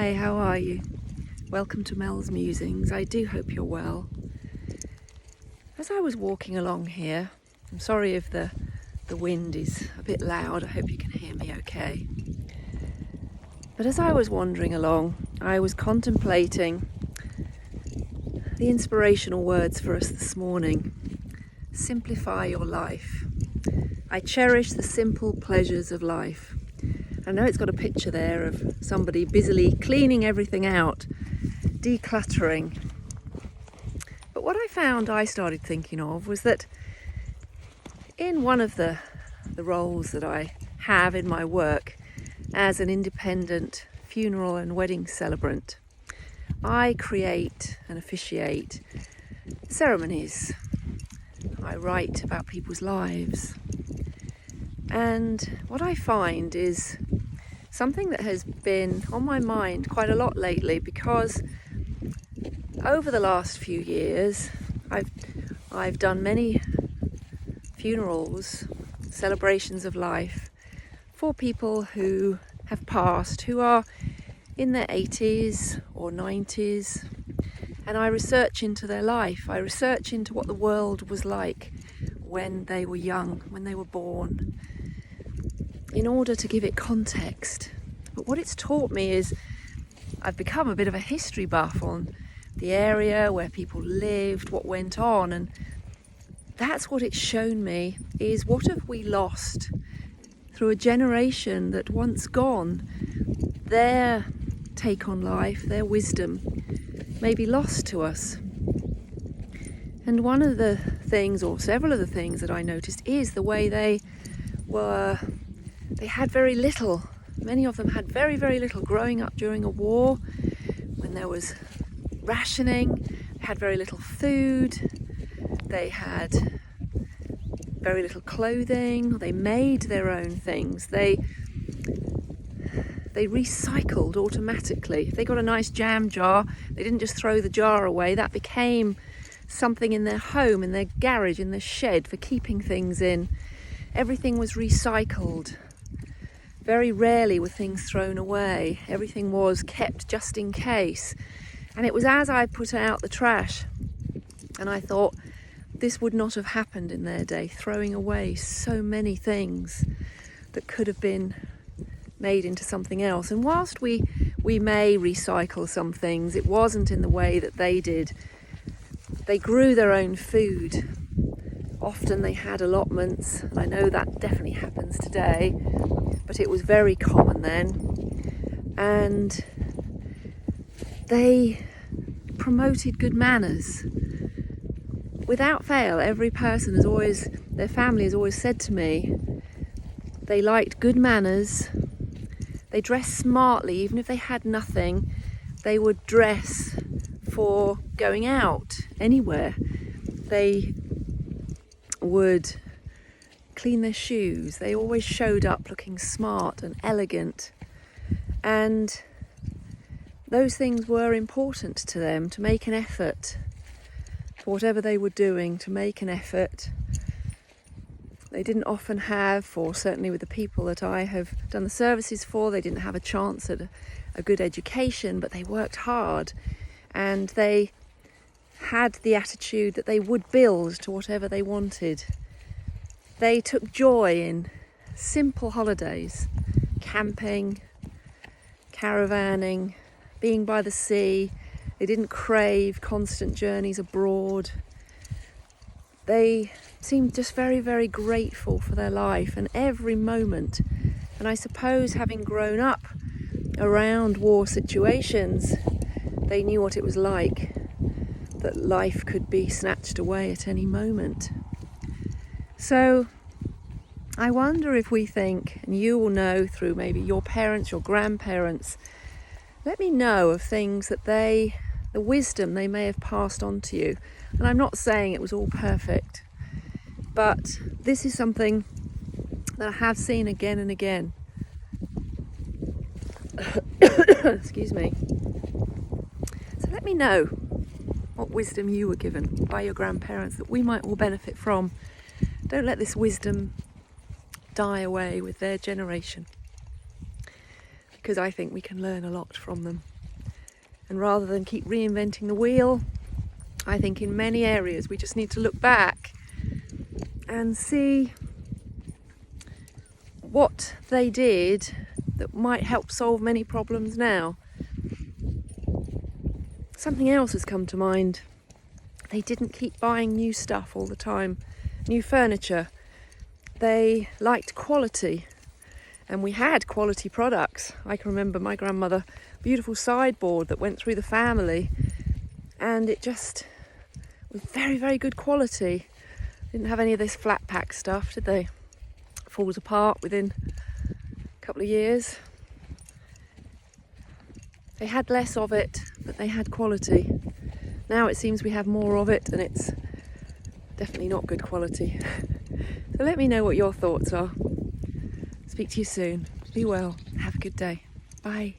Hi, how are you? Welcome to Mel's Musings. I do hope you're well. As I was walking along here, I'm sorry if the wind is a bit loud. I hope you can hear me okay. But as I was wandering along, I was contemplating the inspirational words for us this morning. Simplify your life. I cherish the simple pleasures of life. I know it's got a picture there of somebody busily cleaning everything out, decluttering. But what I found I started thinking of was that in one of the roles that I have in my work as an independent funeral and wedding celebrant, I create and officiate ceremonies. I write about people's lives. And what I find is something that has been on my mind quite a lot lately, because over the last few years I've done many funerals, celebrations of life for people who have passed, who are in their 80s or 90s, and I research into their life. I research into what the world was like when they were young, when they were born, in order to give it context. But what it's taught me is I've become a bit of a history buff on the area where people lived, what went on, and that's what it's shown me, is what have we lost through a generation that once gone, their take on life, their wisdom may be lost to us. And one of the things, or several of the things that I noticed, is the way they had very little. Many of them had very, very little growing up during a war, when there was rationing. They had very little food. They had very little clothing. They made their own things. They recycled automatically. If they got a nice jam jar, they didn't just throw the jar away. That became something in their home, in their garage, in their shed for keeping things in. Everything was recycled. Very rarely were things thrown away. Everything was kept just in case. And it was as I put out the trash and I thought, this would not have happened in their day, throwing away so many things that could have been made into something else. And whilst we may recycle some things, it wasn't in the way that they did. They grew their own food. Often they had allotments, and I know that definitely happens today, but it was very common then. And they promoted good manners. Without fail, every person their family has always said to me, they liked good manners. They dressed smartly. Even if they had nothing, they would dress for going out anywhere. They would clean their shoes. They always showed up looking smart and elegant, and those things were important to them, to make an effort for whatever they were doing, to make an effort. They didn't often have, or certainly with the people that I have done the services for, they didn't have a chance at a good education, but they worked hard, and they had the attitude that they would build to whatever they wanted. They took joy in simple holidays, camping, caravanning, being by the sea. They didn't crave constant journeys abroad. They seemed just very, very grateful for their life and every moment. And I suppose, having grown up around war situations, they knew what it was like, that life could be snatched away at any moment. So I wonder if we think, and you will know through maybe your parents, your grandparents, let me know of things that the wisdom they may have passed on to you. And I'm not saying it was all perfect, but this is something that I have seen again and again. Excuse me. So let me know what wisdom you were given by your grandparents that we might all benefit from. Don't let this wisdom die away with their generation, because I think we can learn a lot from them. And rather than keep reinventing the wheel, I think in many areas we just need to look back and see what they did that might help solve many problems now. Something else has come to mind. They didn't keep buying new stuff all the time, new furniture. They liked quality, and we had quality products. I can remember my grandmother, beautiful sideboard that went through the family, and it just was very, very good quality. Didn't have any of this flat pack stuff, did they? Falls apart within a couple of years. They had less of it, but they had quality. Now it seems we have more of it, and it's definitely not good quality. So let me know what your thoughts are. Speak to you soon. Be well. Have a good day. Bye.